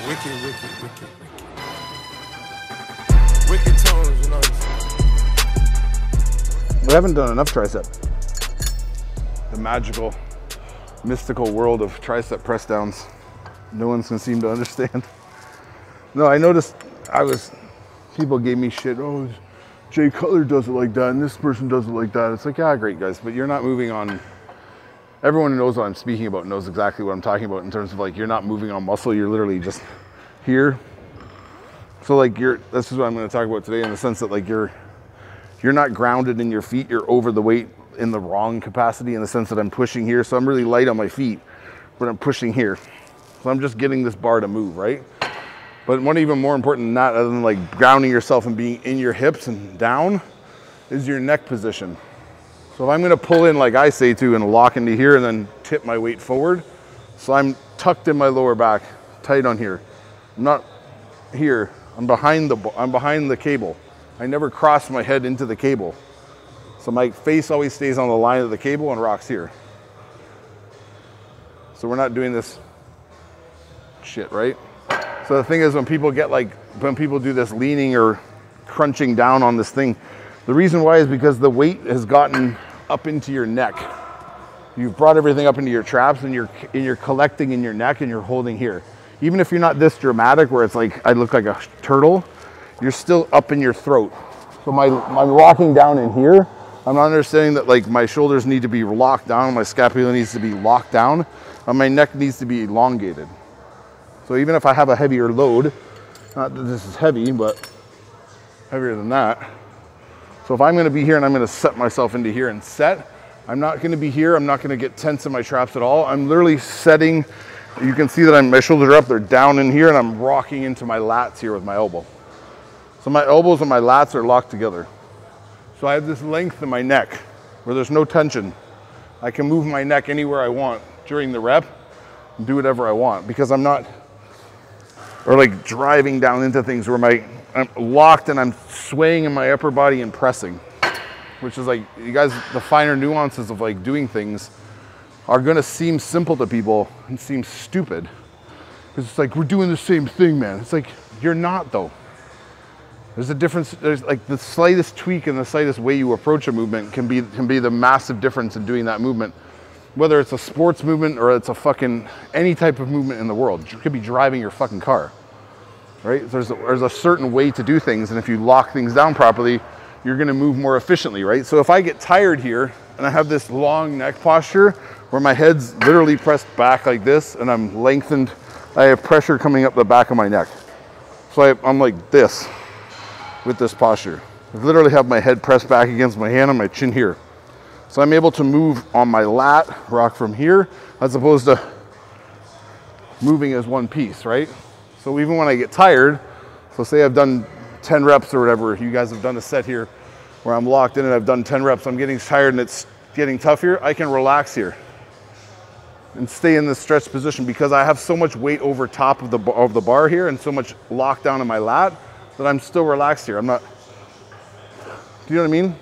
Wicked, wicked, wicked, wicked. Wicked tones, you know. We haven't done enough tricep. The magical, mystical world of tricep press downs. No one can seem to understand. No, I noticed people gave me shit. Oh, Jay Cutler does it like that, and this person does it like that. It's like, yeah, great guys, but you're not moving on. Everyone who knows what I'm speaking about knows exactly what I'm talking about in terms of like, you're not moving on muscle, you're literally just here. So like this is what I'm gonna talk about today, in the sense that like you're not grounded in your feet, you're over the weight in the wrong capacity, in the sense that I'm pushing here. So I'm really light on my feet, but I'm pushing here. So I'm just getting this bar to move, right? But one even more important than that, other than like grounding yourself and being in your hips and down, is your neck position. So if I'm gonna pull in like I say to and lock into here and then tip my weight forward, so I'm tucked in my lower back, tight on here. I'm not here, I'm behind the cable. I never cross my head into the cable. So my face always stays on the line of the cable and rocks here. So we're not doing this shit, right? So the thing is, when people do this leaning or crunching down on this thing, the reason why is because the weight has gotten up into your neck. You've brought everything up into your traps, and you're collecting in your neck, and you're holding here. Even if you're not this dramatic where it's like I look like a turtle, you're still up in your throat. So I'm rocking down in here. I'm not understanding that like my shoulders need to be locked down, my scapula needs to be locked down, and my neck needs to be elongated. So even if I have a heavier load, not that this is heavy, but heavier than that. So if I'm gonna be here and I'm gonna set myself into here and set, I'm not gonna be here, I'm not gonna get tense in my traps at all. I'm literally setting, you can see that my shoulders are up, they're down in here, and I'm rocking into my lats here with my elbow. So my elbows and my lats are locked together. So I have this length in my neck where there's no tension. I can move my neck anywhere I want during the rep and do whatever I want, because I'm not, or like driving down into things where I'm locked and I'm swaying in my upper body and pressing, which is like, you guys, the finer nuances of like doing things are gonna seem simple to people and seem stupid. Because it's like, we're doing the same thing, man. It's like, you're not though. There's a difference, there's like the slightest tweak and the slightest way you approach a movement can be the massive difference in doing that movement. Whether it's a sports movement or it's a fucking, any type of movement in the world. You could be driving your fucking car, right? There's a certain way to do things, and if you lock things down properly, you're gonna move more efficiently, right? So if I get tired here and I have this long neck posture where my head's literally pressed back like this and I'm lengthened, I have pressure coming up the back of my neck. So I'm like this with this posture. I literally have my head pressed back against my hand and my chin here. So I'm able to move on my lat, rock from here, as opposed to moving as one piece, right? So even when I get tired, so say I've done 10 reps or whatever, you guys have done a set here where I'm locked in and I've done 10 reps, I'm getting tired and it's getting tough here, I can relax here and stay in this stretch position, because I have so much weight over top of the bar here and so much lockdown in my lat that I'm still relaxed here. I'm not, do you know what I mean?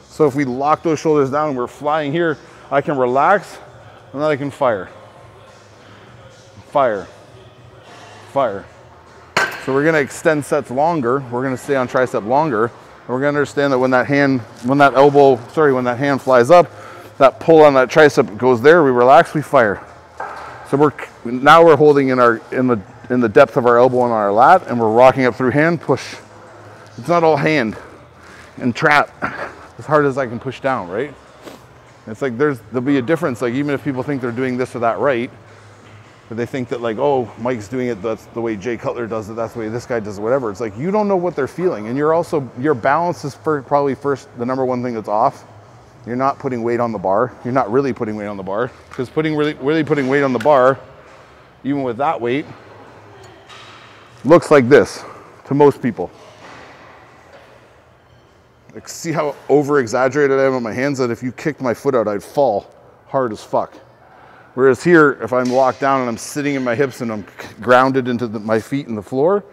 So if we lock those shoulders down and we're flying here, I can relax and then I can fire. Fire. Fire. So we're gonna extend sets longer, we're gonna stay on tricep longer, and we're gonna understand that when that hand flies up, that pull on that tricep goes there, we relax, we fire. So now we're holding in the depth of our elbow on our lat, and we're rocking up through hand, push. It's not all hand and trap as hard as I can push down, right? It's like there'll be a difference, like even if people think they're doing this or that right, but they think that like, oh, Mike's doing it, that's the way Jay Cutler does it, that's the way this guy does it, whatever. It's like, you don't know what they're feeling, and your balance is probably the number one thing that's off. You're not putting weight on the bar. You're not really putting weight on the bar, because really putting weight on the bar, even with that weight, looks like this to most people. Like, see how over exaggerated I am on my hands, that if you kicked my foot out, I'd fall hard as fuck. Whereas here, if I'm locked down and I'm sitting in my hips and I'm grounded into my feet in the floor,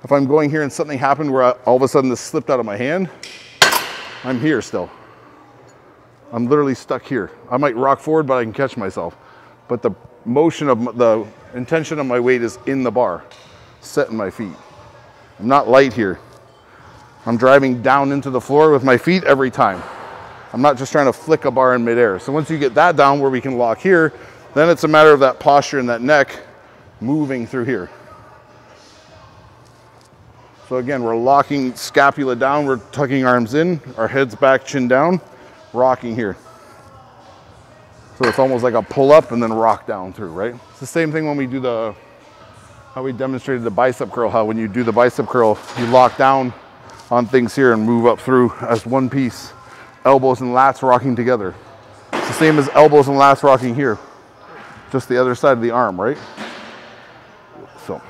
if I'm going here and something happened where all of a sudden this slipped out of my hand, I'm here still. I'm literally stuck here. I might rock forward, but I can catch myself. But the motion of the Intention of my weight is in the bar, setting my feet. I'm not light here. I'm driving down into the floor with my feet every time. I'm not just trying to flick a bar in midair. So once you get that down where we can lock here, then it's a matter of that posture and that neck moving through here. So again, we're locking scapula down, we're tucking arms in, our head's back, chin down, rocking here. So it's almost like a pull up and then rock down through, right? It's the same thing when we do how we demonstrated the bicep curl, how when you do the bicep curl, you lock down on things here and move up through as one piece. Elbows and lats rocking together. It's the same as elbows and lats rocking here. Just the other side of the arm, right? So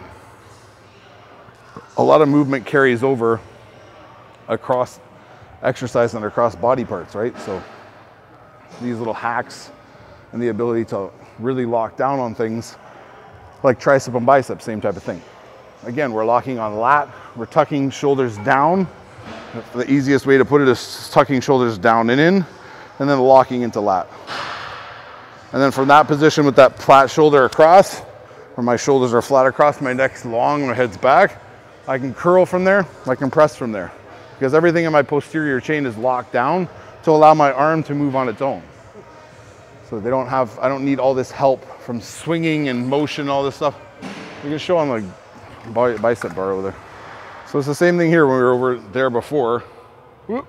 a lot of movement carries over across exercise and across body parts, right? So these little hacks and the ability to really lock down on things like tricep and bicep, same type of thing. Again, we're locking on lat, we're tucking shoulders down. The easiest way to put it is tucking shoulders down and in, and then locking into lat. And then from that position with that flat shoulder across, where my shoulders are flat across, my neck's long, my head's back, I can curl from there, I can press from there. Because everything in my posterior chain is locked down to allow my arm to move on its own. So I don't need all this help from swinging and motion, all this stuff. You can show on the bicep bar over there. So it's the same thing here when we were over there before. Whoop.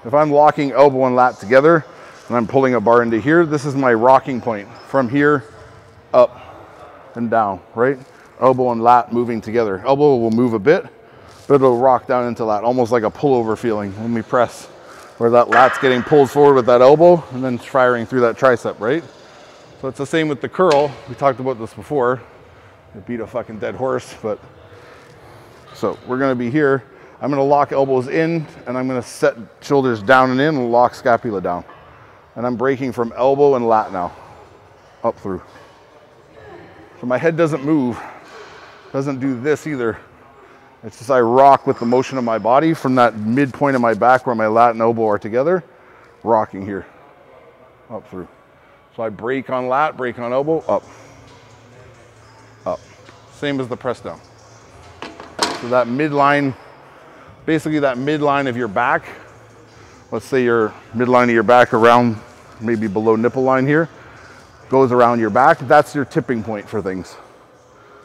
If I'm locking elbow and lat together and I'm pulling a bar into here, this is my rocking point from here up and down, right? Elbow and lat moving together. Elbow will move a bit, but it'll rock down into lat, almost like a pullover feeling when we press, where that lat's getting pulled forward with that elbow and then firing through that tricep, right? So it's the same with the curl. We talked about this before. I beat a fucking dead horse, but so we're gonna be here. I'm gonna lock elbows in and I'm gonna set shoulders down and in and lock scapula down. And I'm breaking from elbow and lat now, up through. So my head doesn't move, doesn't do this either. It's just I rock with the motion of my body from that midpoint of my back where my lat and elbow are together, rocking here, up through. So I break on lat, break on elbow, up, up. Same as the press down. So that midline, basically that midline of your back, let's say your midline of your back around maybe below nipple line here, goes around your back, that's your tipping point for things.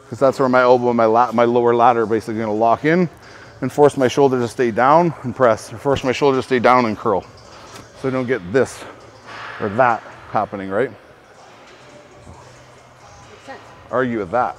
Because that's where my elbow and my lower lat are basically gonna lock in and force my shoulder to stay down and press, or force my shoulder to stay down and curl. So I don't get this or that happening, right? Argue with that.